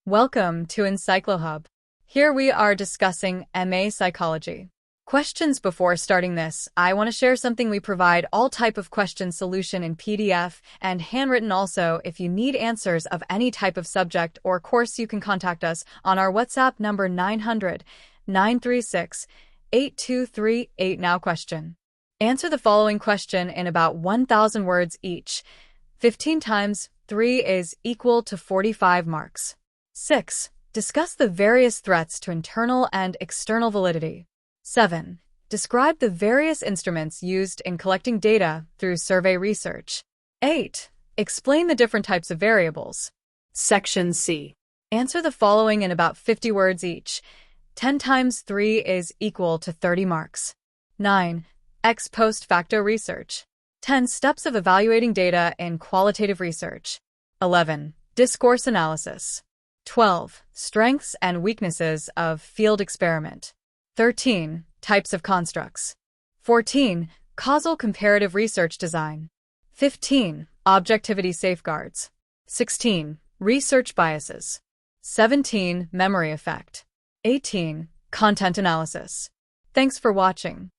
Welcome to EncycloHub. Here we are discussing MA Psychology. Questions. Before starting this, I want to share something. We provide all type of question solution in PDF and handwritten also. If you need answers of any type of subject or course, you can contact us on our WhatsApp number 900-936-8238. Now question. Answer the following question in about 1,000 words each. 15 times 3 is equal to 45 marks. 6. Discuss the various threats to internal and external validity. 7. Describe the various instruments used in collecting data through survey research. 8. Explain the different types of variables. Section C. Answer the following in about 50 words each. 10 times 3 is equal to 30 marks. 9. Ex post facto research. 10 steps of evaluating data in qualitative research. 11. Discourse analysis. 12. Strengths and weaknesses of field experiment. 13. Types of constructs. 14. Causal comparative research design. 15. Objectivity safeguards. 16. Research biases. 17. Memory effect. 18. Content analysis. Thanks for watching.